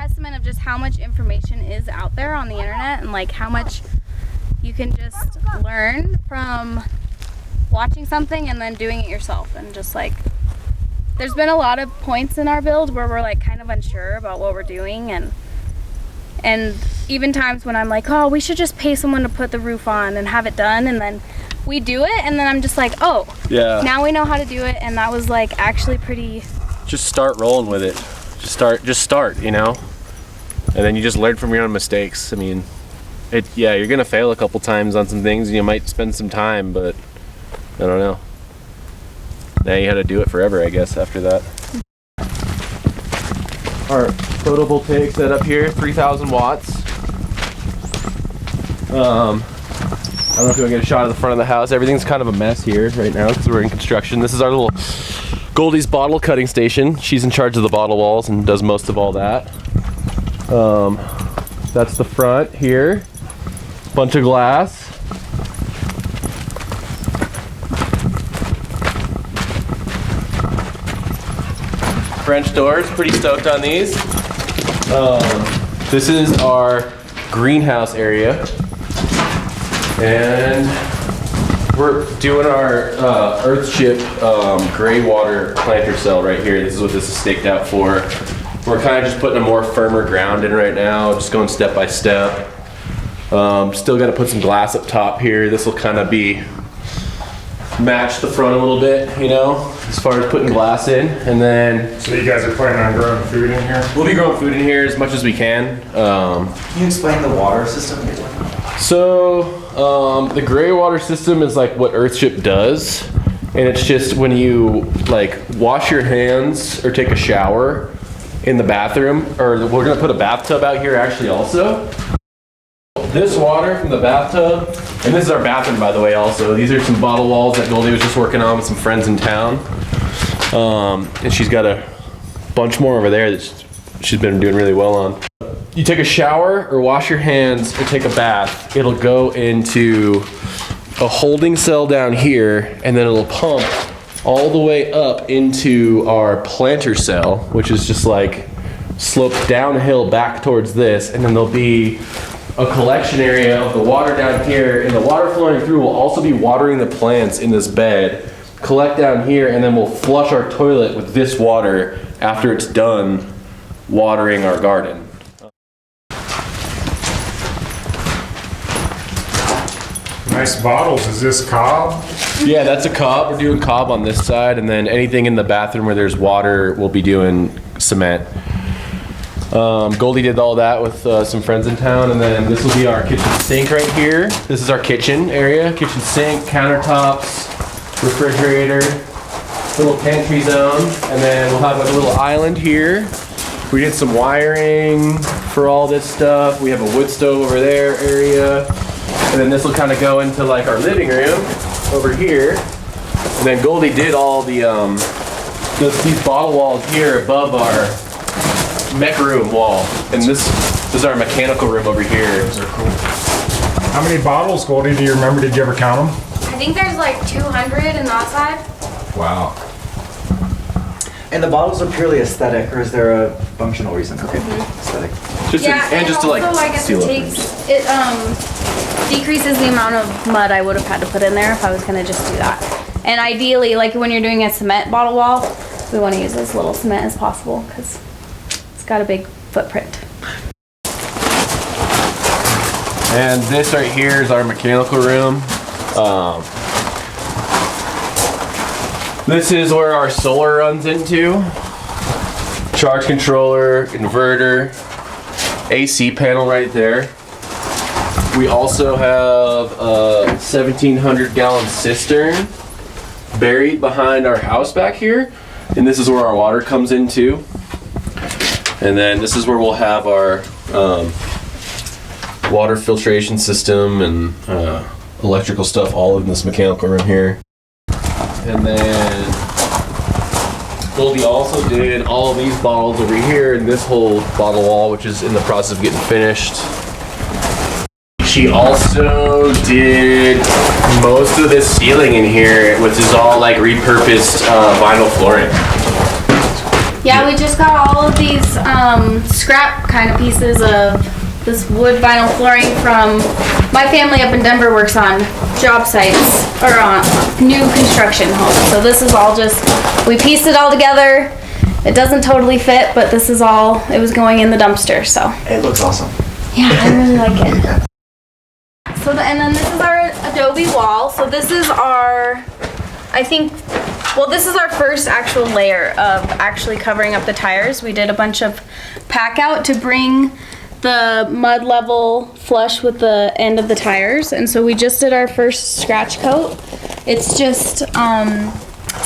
testament of just how much information is out there on the internet, and like how much you can just learn from watching something and then doing it yourself. And just like, there's been a lot of points in our build where we're like kind of unsure about what we're doing, and even times when I'm like, oh, we should just pay someone to put the roof on and have it done, and then we do it, and then I'm just like, oh, yeah, now we know how to do it. And that was like actually pretty. Just start rolling with it. Just start, you know, and then you just learn from your own mistakes. I mean, yeah, you're gonna fail a couple times on some things, and you might spend some time, but I don't know. Now you had to do it forever, I guess, after that. Our photovoltaic setup here, 3,000 watts. I don't know if you'll get a shot of the front of the house. Everything's kind of a mess here right now because we're in construction. This is our little Goldie's bottle cutting station. She's in charge of the bottle walls and does most of all that. That's the front here. Bunch of glass. French doors, pretty stoked on these. This is our greenhouse area. And we're doing our Earthship gray water planter cell right here. This is what this is staked out for. We're kind of just putting a more firmer ground in right now, just going step by step. Still got to put some glass up top here. This will kind of be match the front a little bit, you know, as far as putting glass in. And then, so you guys are planning on growing food in here? We'll be growing food in here as much as we can. Can you explain the water system? So the gray water system is like what Earthship does, and it's just when you like wash your hands or take a shower in the bathroom, or we're gonna put a bathtub out here actually also. This water from the bathtub, and this is our bathroom by the way also. These are some bottle walls that Goldie was just working on with some friends in town. And she's got a bunch more over there that she's been doing really well on. You take a shower or wash your hands or take a bath, it'll go into a holding cell down here, and then it'll pump all the way up into our planter cell, which is just like sloped downhill back towards this, and then there'll be a collection area of the water down here, and the water flowing through will also be watering the plants in this bed, collect down here, and then we'll flush our toilet with this water after it's done watering our garden. Nice bottles. Is this cob? Yeah, that's a cob. We're doing cob on this side, and then anything in the bathroom where there's water, we'll be doing cement. Goldie did all that with some friends in town, and then this will be our kitchen sink right here. This is our kitchen area, kitchen sink, countertops, refrigerator, little pantry zone, and then we'll have like a little island here. We did some wiring for all this stuff. We have a wood stove over there area, and then this will kind of go into like our living room over here. And then Goldie did all the these bottle walls here above our mech room wall, and this is our mechanical room over here. Those are cool. How many bottles, Goldie, do you remember? Did you ever count them? I think there's like 200 in that side. Wow. And the bottles are purely aesthetic, or is there a functional reason? Okay, aesthetic. Just Yeah, and just to like also, I guess seal it up takes it decreases the amount of mud I would have had to put in there if I was gonna just do that. And ideally, like when you're doing a cement bottle wall, we want to use as little cement as possible because it's got a big footprint. And this right here is our mechanical room. This is where our solar runs into. Charge controller, inverter, AC panel right there. We also have a 1,700 gallon cistern buried behind our house back here. And this is where our water comes into. And then this is where we'll have our water filtration system and electrical stuff all in this mechanical room here. And then Goldie also did all of these bottles over here in this whole bottle wall, which is in the process of getting finished. She also did most of this ceiling in here, which is all like repurposed vinyl flooring. Yeah, we just got all of these scrap kind of pieces of this wood vinyl flooring from my family up in Denver works on job sites or on new construction homes. So this is all just, we pieced it all together. It doesn't totally fit, but this is all, it was going in the dumpster, so. It looks awesome. Yeah, I really like it. So, and then this is our adobe wall. So this is our, I think, well, this is our first actual layer of actually covering up the tires. We did a bunch of pack out to bring the mud level flush with the end of the tires. And so we just did our first scratch coat. It's just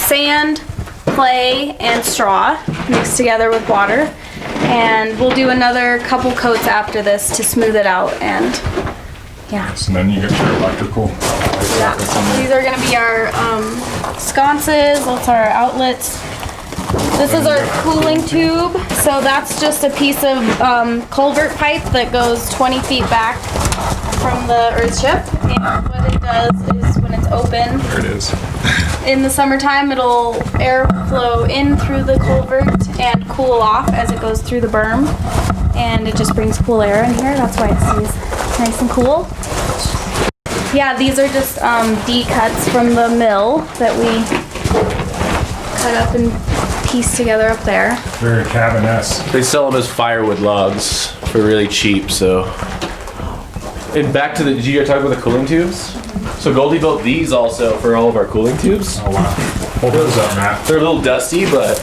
sand, clay, and straw mixed together with water. And we'll do another couple coats after this to smooth it out. And yeah. So then you get your electrical. Yeah. These are gonna be our sconces, that's our outlets. This is our cooling tube. So that's just a piece of culvert pipe that goes 20 feet back from the Earthship. And what it does is when it's open, There it is. in the summertime, it'll airflow in through the culvert and cool off as it goes through the berm. And it just brings cool air in here. That's why it stays nice and cool. Yeah, these are just D-cuts from the mill that we cut up and pieced together up there. Very cabin-esque. They sell them as firewood logs for really cheap, so. And back to the, did you guys talk about the cooling tubes? So Goldie built these also for all of our cooling tubes. Oh, wow. Hold those up, Matt. They're a little dusty, but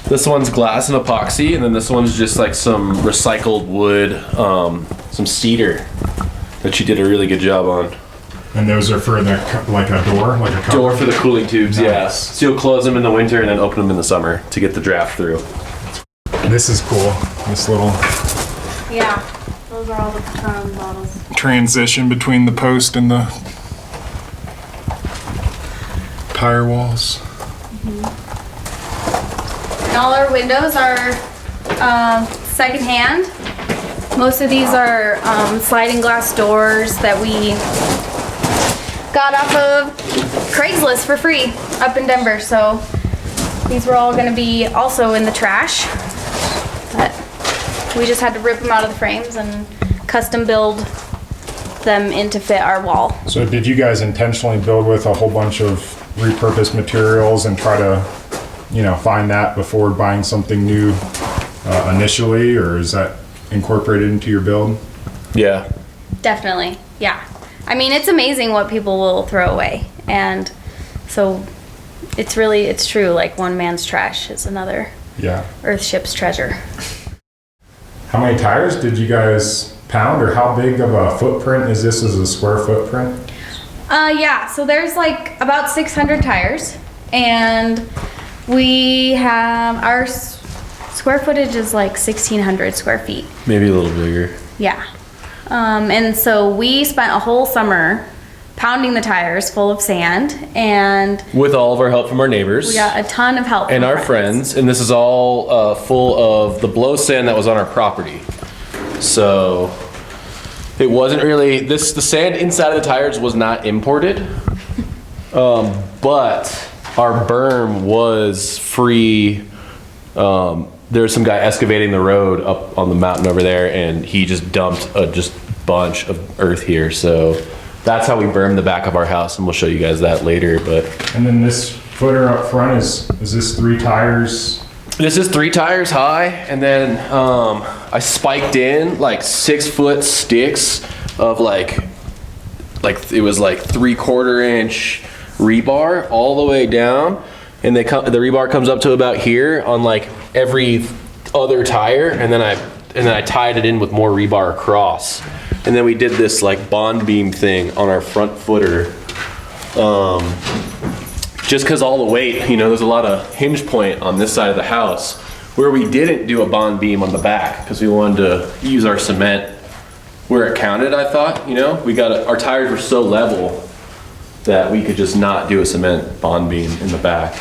this one's glass and epoxy, and then this one's just like some recycled wood, some cedar that she did a really good job on. And those are for the, like a door? Like a cover? Door for the cooling tubes, Nice. yeah. So you'll close them in the winter and then open them in the summer to get the draft through. This is cool. This little Yeah, those are all the bottles. transition between the post and the tire walls. And all our windows are secondhand. Most of these are sliding glass doors that we got off of Craigslist for free up in Denver. So these were all gonna be also in the trash, but we just had to rip them out of the frames and custom build them in to fit our wall. So did you guys intentionally build with a whole bunch of repurposed materials and try to, you know, find that before buying something new initially, or is that incorporated into your build? Yeah. Definitely, yeah. I mean, it's amazing what people will throw away. And so it's really, it's true, like one man's trash is another Yeah. Earthship's treasure. How many tires did you guys pound, or how big of a footprint is this as a square footprint? Yeah, so there's like about 600 tires, and we have our square footage is like 1,600 square feet. Maybe a little bigger. Yeah. And so we spent a whole summer pounding the tires full of sand, and With all of our help from our neighbors. we got a ton of help And from our friends, and this is all full of the blow sand that was on our property. So it wasn't really, the sand inside of the tires was not imported, but our berm was free. There was some guy excavating the road up on the mountain over there, and he just dumped a just bunch of earth here. So that's how we bermed the back of our house, and we'll show you guys that later. But And then this footer up front is this 3 tires? this is 3 tires high, and then I spiked in like 6-foot sticks of like it was like 3/4 inch rebar all the way down, and the rebar comes up to about here on like every other tire, and then I tied it in with more rebar across, and then we did this like bond beam thing on our front footer. Just because all the weight, you know, there's a lot of hinge point on this side of the house, where we didn't do a bond beam on the back because we wanted to use our cement where it counted. I thought, you know, our tires were so level that we could just not do a cement bond beam in the back.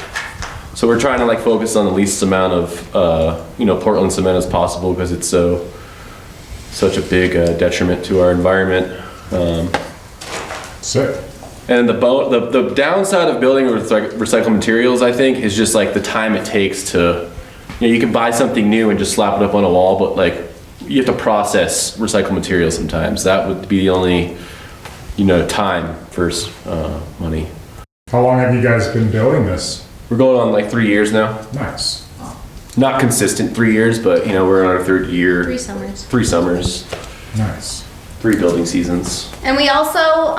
So we're trying to like focus on the least amount of you know, Portland cement as possible, because it's such a big detriment to our environment. Sick. And the downside of building with like recycled materials, I think, is just like the time it takes to, you can buy something new and just slap it up on a wall, but like you have to process recycled materials sometimes. That would be the only, time versus money. How long have you guys been building this? We're going on like 3 years now. Nice. Not consistent 3 years, but we're on our third year. 3 summers. 3 summers. Nice. 3 building seasons. And we also,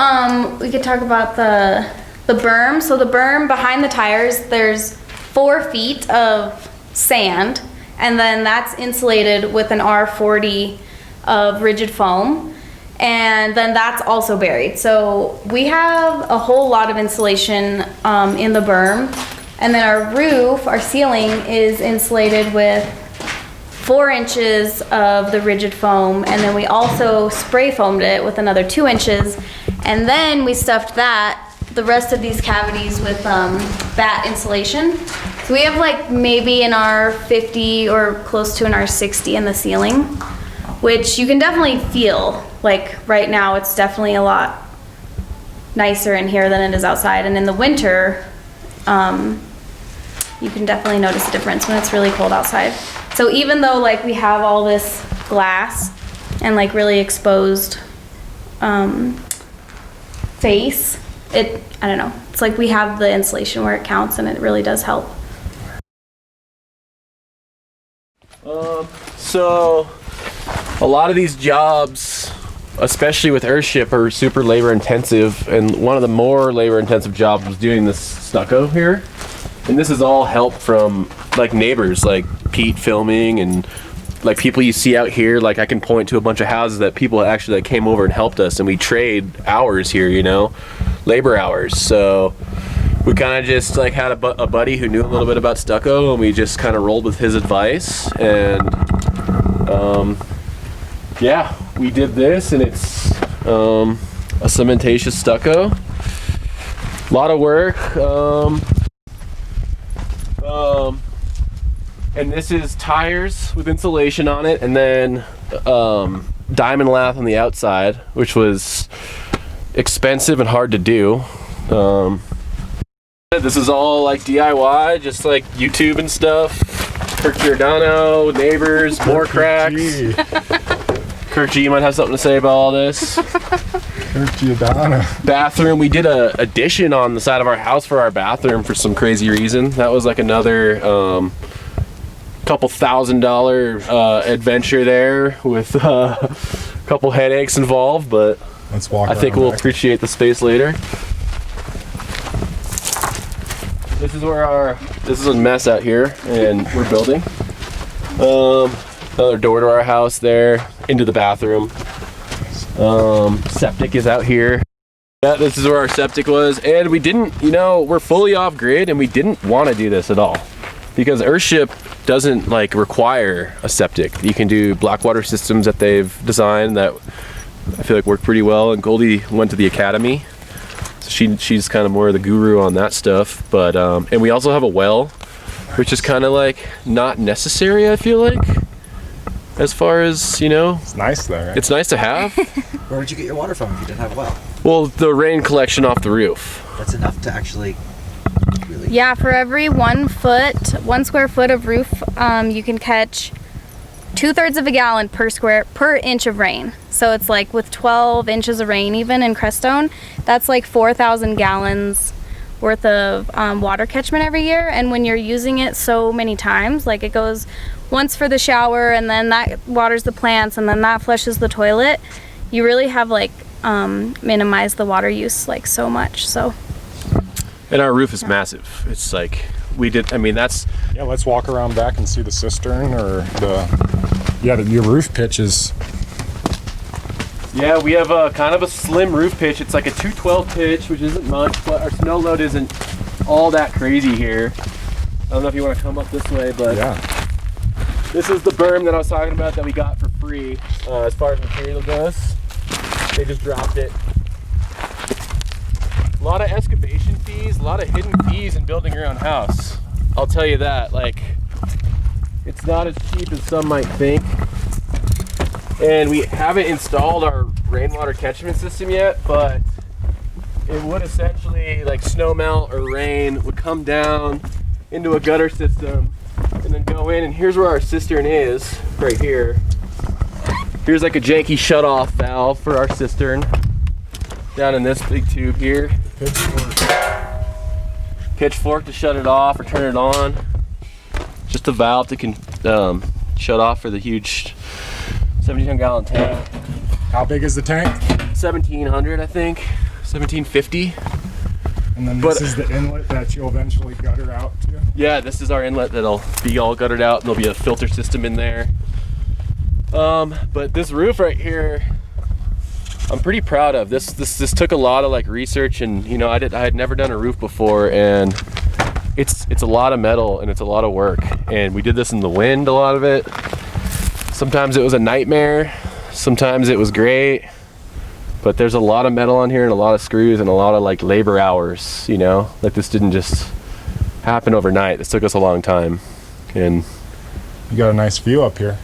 we could talk about the berm. So the berm behind the tires, there's 4 feet of sand, and then that's insulated with an R40 of rigid foam. And then that's also buried. So we have a whole lot of insulation in the berm. And then our roof, our ceiling is insulated with 4 inches of the rigid foam. And then we also spray foamed it with another 2 inches. And then we stuffed the rest of these cavities with bat insulation. So we have like maybe an R50 or close to an R60 in the ceiling, which you can definitely feel. Like right now, it's definitely a lot nicer in here than it is outside. And in the winter, you can definitely notice a difference when it's really cold outside. So even though like we have all this glass and like really exposed face, I don't know. It's like we have the insulation where it counts, and it really does help. So a lot of these jobs, especially with Earthship, are super labor intensive, and one of the more labor intensive jobs was doing this stucco here. And this is all help from like neighbors, like Pete filming, and like people you see out here. Like I can point to a bunch of houses that people actually that came over and helped us, and we trade hours here, labor hours. So we kind of just like had a buddy who knew a little bit about stucco, and we just kind of rolled with his advice, and yeah, we did this, and it's a cementatious stucco. A lot of work. And this is tires with insulation on it, and then diamond lath on the outside, which was expensive and hard to do. This is all like DIY, just like YouTube and stuff. Kirk Giordano, neighbors, more cracks. Kirk G might have something to say about all this. Kirk Giordano. Bathroom, we did a addition on the side of our house for our bathroom for some crazy reason. That was like another couple $1,000 adventure there with a couple headaches involved, but Let's walk I think around we'll back. appreciate the space later. This is this is a mess out here, and we're building. Another door to our house there, into the bathroom. Septic is out here. Yeah, this is where our septic was, and we didn't, we're fully off grid, and we didn't want to do this at all, because Earthship doesn't like require a septic. You can do black water systems that they've designed that I feel like work pretty well, and Goldie went to the academy, so she's kind of more the guru on that stuff. But and we also have a well, which is kind of like not necessary, I feel like, as far as It's nice though, right? it's nice to have. Where would you get your water from if you didn't have a well? Well, the rain collection off the roof. That's enough to actually really. Yeah, for every 1 square foot of roof, you can catch 2/3 of a gallon per inch of rain. So it's like with 12 inches of rain, even in Crestone, that's like 4,000 gallons worth of water catchment every year. And when you're using it so many times, like it goes once for the shower, and then that waters the plants, and then that flushes the toilet, you really have like minimized the water use like so much. So. And our roof is massive. It's like that's Yeah, let's walk around back and see the cistern or your roof pitch is. Yeah, we have a kind of a slim roof pitch. It's like a 212 pitch, which isn't much, but our snow load isn't all that crazy here. I don't know if you want to come up this way, but Yeah. this is the berm that I was talking about that we got for free as far as material goes. They just dropped it. A lot of excavation fees, a lot of hidden fees in building your own house. I'll tell you that. Like, it's not as cheap as some might think. And we haven't installed our rainwater catchment system yet, but it would essentially, like snow melt or rain, would come down into a gutter system and then go in, and here's where our cistern is, right here. Here's like a janky shut-off valve for our cistern down in this big tube here. Pitchfork to shut it off or turn it on. Just a valve that can shut off for the huge 17-gallon tank. How big is the tank? 1700, I think. 1750. And then this is the inlet that you'll eventually gutter out to? Yeah, this is our inlet that'll be all guttered out, and there'll be a filter system in there. But this roof right here, I'm pretty proud of. This took a lot of like research, and you know, I had never done a roof before, and it's a lot of metal and it's a lot of work. And we did this in the wind, a lot of it. Sometimes it was a nightmare, sometimes it was great. But there's a lot of metal on here and a lot of screws and a lot of like labor hours, you know? Like this didn't just happen overnight. This took us a long time. And you got a nice view up here.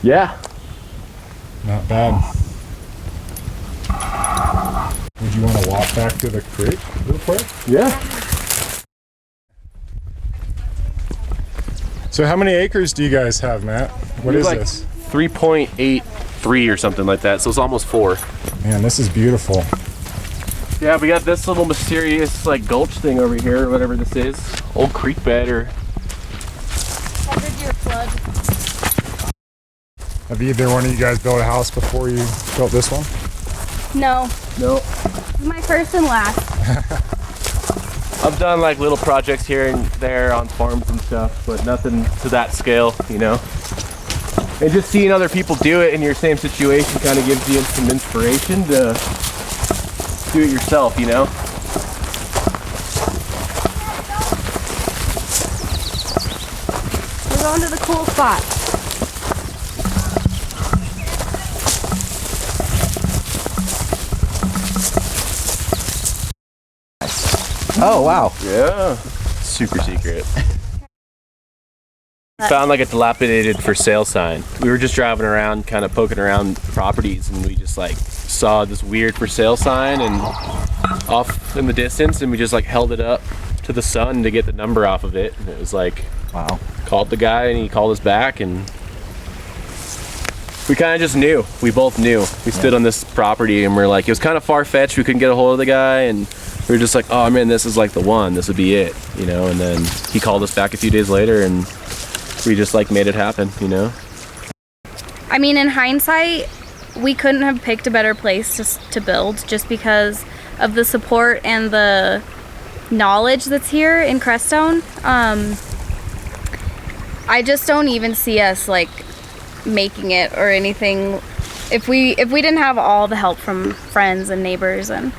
Yeah. Not bad. Would you want to walk back to the creek real quick? Yeah. So how many acres do you guys have, Matt? What is like this? 3.83 or something like that, so it's almost 4. Man, this is beautiful. Yeah, we got this little mysterious like gulch thing over here, or whatever this is. Old creek bed or... Covered your flood. Have either one of you guys built a house before you built this one? No, No. this is my first and last. I've done like little projects here and there on farms and stuff, but nothing to that scale, you know? And just seeing other people do it in your same situation kind of gives you some inspiration to do it yourself, you know? We're going to the cool spot. Oh, wow. Yeah. Super secret. Found like a dilapidated for sale sign. We were just driving around, kind of poking around properties, and we just like saw this weird for sale sign and off in the distance, and we just like held it up to the sun to get the number off of it. And it was like, Wow. called the guy and he called us back, and we kind of just knew. We both knew. We stood on this property and we're like, it was kind of far-fetched. We couldn't get a hold of the guy, and we were just like, oh man, this is like the one. This would be it, you know? And then he called us back a few days later, and we just like made it happen, you know? I mean, in hindsight, we couldn't have picked a better place to build, just because of the support and the knowledge that's here in Crestone. I just don't even see us like making it or anything if we didn't have all the help from friends and neighbors, and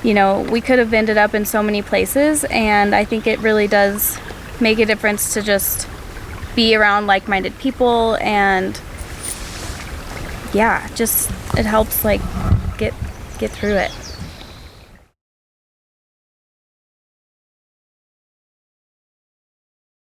you know, we could have ended up in so many places. And I think it really does make a difference to just be around like-minded people, and yeah, just it helps like get through it.